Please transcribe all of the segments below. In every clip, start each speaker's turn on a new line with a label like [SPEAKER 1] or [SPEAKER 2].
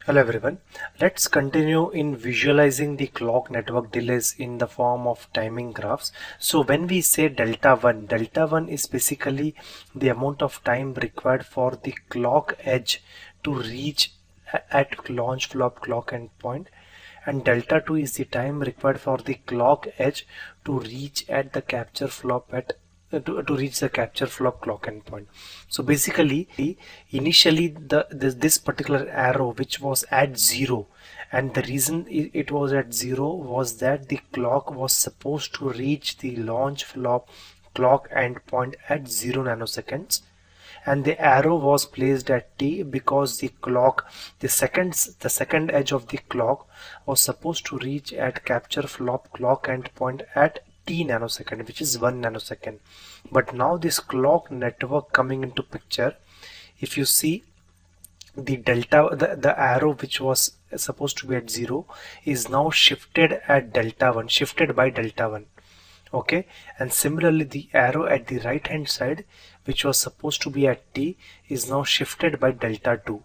[SPEAKER 1] Hello everyone. Let's continue in visualizing the clock network delays in the form of timing graphs. So when we say delta 1 is basically the amount of time required for the clock edge to reach at launch flop clock endpoint, and delta 2 is the time required for the clock edge to reach at the capture flop at to reach the capture flop clock endpoint. So basically initially this particular arrow which was at 0, and the reason it was at 0 was that the clock was supposed to reach the launch flop clock endpoint at 0 nanoseconds, and the arrow was placed at t because the second edge of the clock was supposed to reach at capture flop clock endpoint at t nanosecond, which is 1 nanosecond. But now this clock network coming into picture, if you see the the arrow which was supposed to be at 0 is now shifted at shifted by delta 1. Okay, and similarly the arrow at the right hand side which was supposed to be at t is now shifted by delta 2.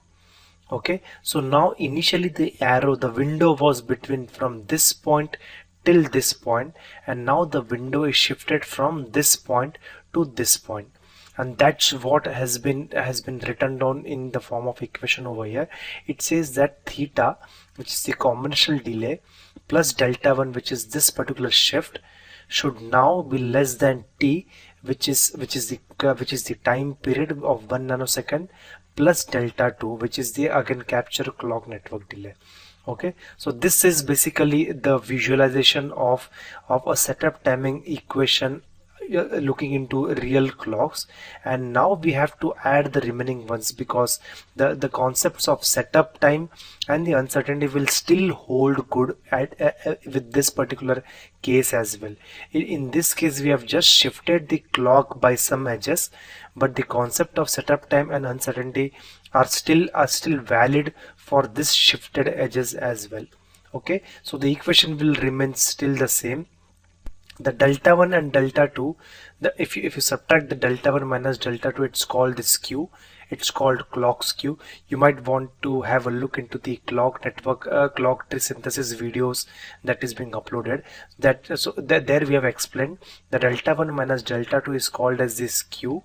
[SPEAKER 1] Okay, so now initially the window was between from this point till this point, and now the window is shifted from this point to this point, and that's what has been written down in the form of equation over here. It says that theta, which is the combinational delay, plus delta 1, which is this particular shift, should now be less than t, which is the time period of 1 nanosecond, plus delta 2, which is the again capture clock network delay. Okay, so this is basically the visualization of a setup timing equation looking into real clocks. And now we have to add the remaining ones, because the concepts of setup time and the uncertainty will still hold good with this particular case as well. In this case we have just shifted the clock by some edges, but the concept of setup time and uncertainty are still valid for this shifted edges as well. Okay, so the equation will remain still the same. The delta 1 and delta 2, if you subtract the delta 1 minus delta 2, it's called the skew. It's called clock skew. You might want to have a look into the clock network clock tree synthesis videos that is being uploaded. There we have explained the delta 1 minus delta 2 is called as the skew.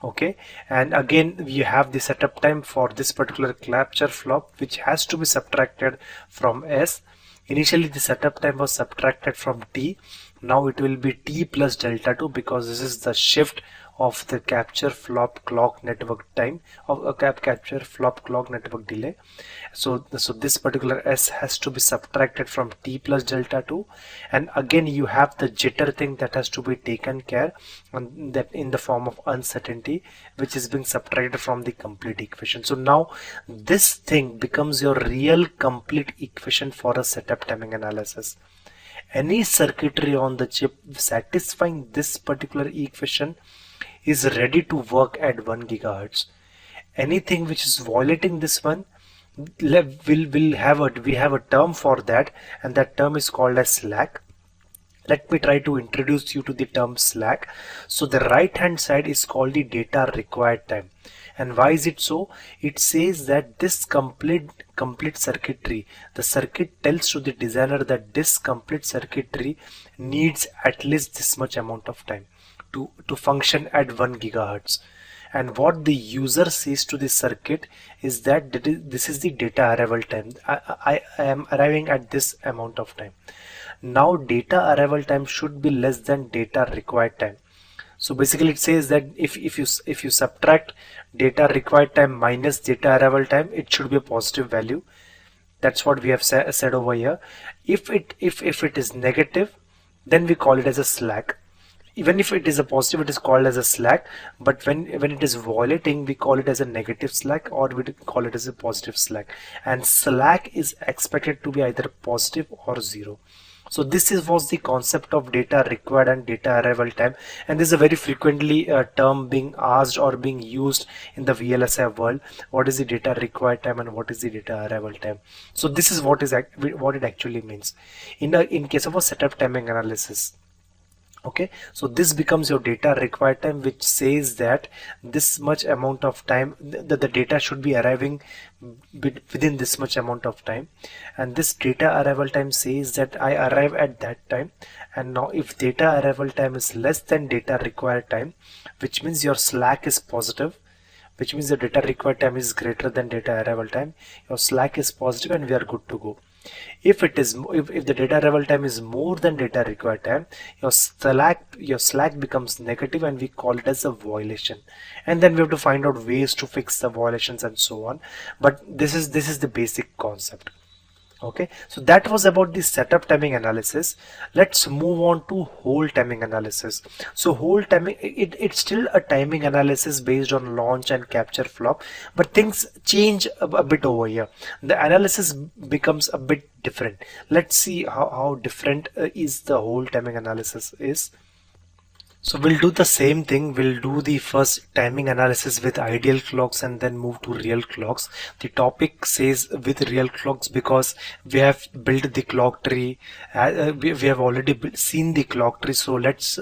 [SPEAKER 1] Okay, and again we have the setup time for this particular capture flop, which has to be subtracted from S. Initially the setup time was subtracted from t. Now it will be t plus delta 2, because this is the shift of the capture flop clock network time of a capture flop clock network delay. So this particular S has to be subtracted from t plus delta 2, and again you have the jitter thing that has to be taken care, and that in the form of uncertainty, which is being subtracted from the complete equation. So now this thing becomes your real complete equation for a setup timing analysis. Any circuitry on the chip satisfying this particular equation is ready to work at 1 gigahertz. Anything which is violating this one we have a term for that, and that term is called as slack. Let me try to introduce you to the term slack. So the right hand side is called the data required time. And why is it so? It says that this complete circuitry, the circuit tells to the designer that this complete circuitry needs at least this much amount of time to function at 1 gigahertz. And what the user says to the circuit is that this is the data arrival time. I am arriving at this amount of time. Now data arrival time should be less than data required time. So basically it says that if you subtract data required time minus data arrival time, it should be a positive value. That's what we have said over here. If it is negative, then we call it as a slack. Even if it is a positive, it is called as a slack, but when it is violating, we call it as a negative slack, or we call it as a positive slack. And slack is expected to be either positive or 0. So this was the concept of data required and data arrival time, and this is a very frequently term being asked or being used in the VLSI world. What is the data required time and what is the data arrival time? So this is what it actually means in case of a setup timing analysis. Okay, so this becomes your data required time, which says that this much amount of time that the data should be arriving within this much amount of time, and this data arrival time says that I arrive at that time. And now if data arrival time is less than data required time, which means your slack is positive, which means the data required time is greater than data arrival time, your slack is positive and we are good to go. If it is if the data arrival time is more than data required time, your slack becomes negative and we call it as a violation. And then we have to find out ways to fix the violations and so on. But this is the basic concept. Okay, so that was about the setup timing analysis. Let's move on to hold timing analysis. So hold timing, it's still a timing analysis based on launch and capture flop, but things change a bit over here. The analysis becomes a bit different. Let's see how different is the hold timing analysis is. So we'll do the same thing. We'll do the first timing analysis with ideal clocks and then move to real clocks. The topic says with real clocks because we have built the clock tree. We have already seen the clock tree. So let's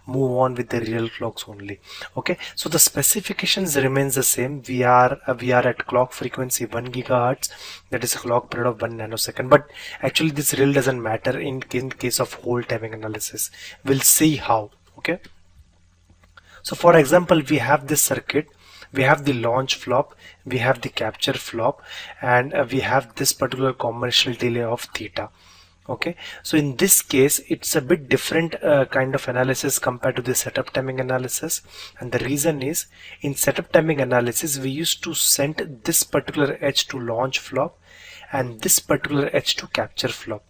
[SPEAKER 1] move on with the real clocks only. Okay. So the specifications remains the same. We are at clock frequency 1 gigahertz. That is a clock period of 1 nanosecond. But actually this really doesn't matter in case of hold timing analysis. We'll see how. Okay, so for example, we have this circuit, we have the launch flop, we have the capture flop, and we have this particular combinational delay of theta. Okay, so in this case it's a bit different kind of analysis compared to the setup timing analysis, and the reason is in setup timing analysis we used to send this particular edge to launch flop and this particular edge to capture flop.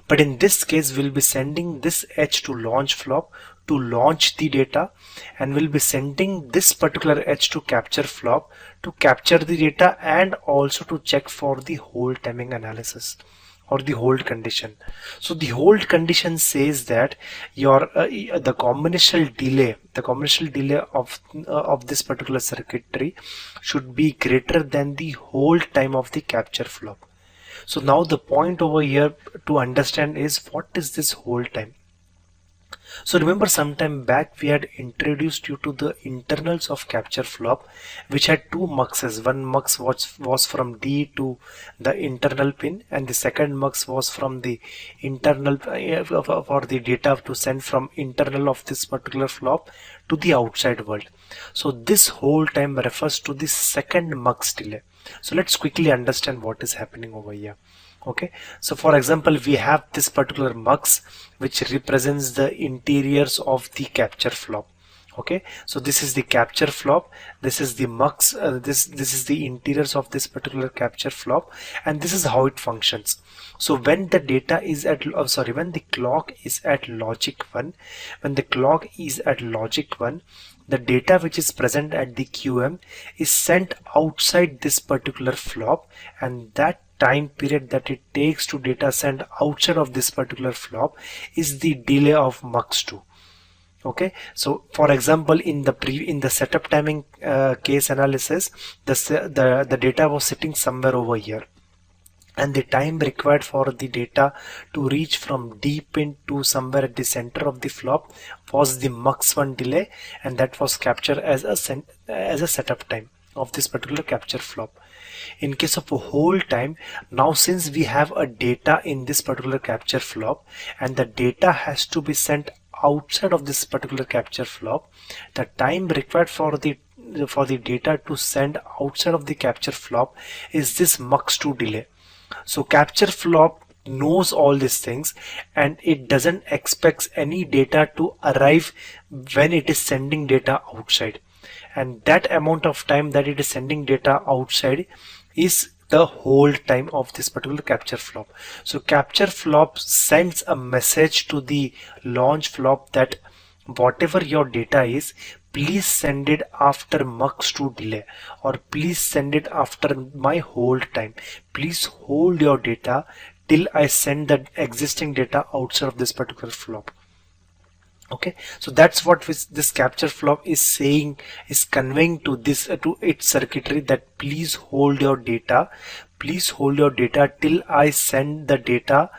[SPEAKER 1] But in this case we'll be sending this edge to launch flop to launch the data, and we'll be sending this particular edge to capture flop to capture the data and also to check for the hold timing analysis or the hold condition. So the hold condition says that your the combinational delay of this particular circuitry should be greater than the hold time of the capture flop. So now the point over here to understand is what is this hold time. So remember sometime back we had introduced you to the internals of capture flop, which had two muxes. One mux was from D to the internal pin, and the second mux was from the internal for the data to send from internal of this particular flop to the outside world. So this hold time refers to the second mux delay. So let's quickly understand what is happening over here. Okay, so for example we have this particular mux which represents the interiors of the capture flop. Okay, so this is the capture flop, this is the mux, this is the interiors of this particular capture flop, and this is how it functions. So when the data is at when the clock is at logic 1, the data which is present at the QM is sent outside this particular flop, and that time period that it takes to data send outside of this particular flop is the delay of mux 2. Okay, so for example in the setup timing case analysis, the data was sitting somewhere over here, and the time required for the data to reach from D pin to somewhere at the center of the flop was the mux 1 delay, and that was captured as a setup time of this particular capture flop. In case of a hold time, now since we have a data in this particular capture flop and the data has to be sent outside of this particular capture flop, the time required for the data to send outside of the capture flop is this mux 2 delay. So capture flop knows all these things and it doesn't expect any data to arrive when it is sending data outside, and that amount of time that it is sending data outside is the hold time of this particular capture flop. So capture flop sends a message to the launch flop that whatever your data is, please send it after mux 2 delay, or please send it after my hold time. Please hold your data till I send the existing data outside of this particular flop. Okay, so that's what this capture flop is saying, is conveying to this to its circuitry, that please hold your data till I send the data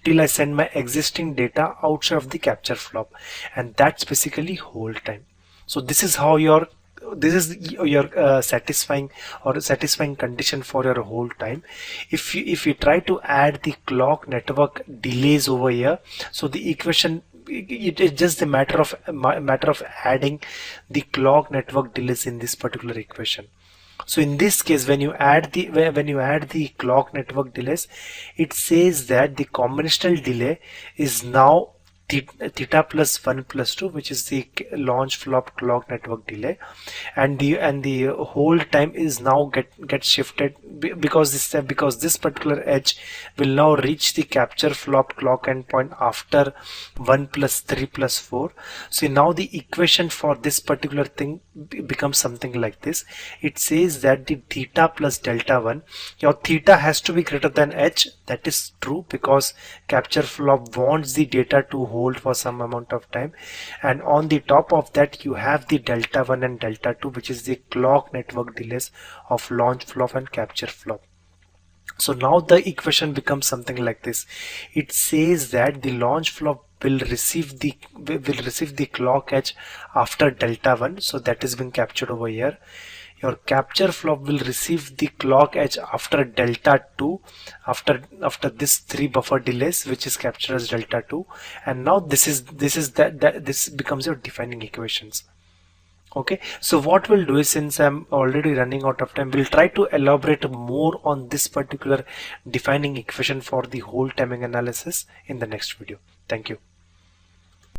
[SPEAKER 1] till I send my existing data outside of the capture flop, and that's basically hold time. So this is how this is your satisfying condition for your hold time. If you try to add the clock network delays over here, so the equation, it is just a matter of adding the clock network delays in this particular equation. So in this case, when you add the clock network delays, it says that the combinational delay is now theta plus 1 plus 2, which is the launch flop clock network delay, and the hold time is now get shifted because this particular edge will now reach the capture flop clock endpoint after 1 plus 3 plus 4. So now the equation for this particular thing becomes something like this. It says that the theta plus delta 1, your theta has to be greater than h. That is true because capture flop wants the data to hold for some amount of time, and on the top of that you have the delta 1 and delta 2, which is the clock network delays of launch flop and capture flop. So now the equation becomes something like this. It says that the launch flop will receive the clock edge after delta 1, so that is being captured over here. Your capture flop will receive the clock edge after delta 2, after this 3 buffer delays, which is captured as delta 2, and now this becomes your defining equations. Okay, so what we'll do is, since I'm already running out of time, we'll try to elaborate more on this particular defining equation for the hold timing analysis in the next video. Thank you.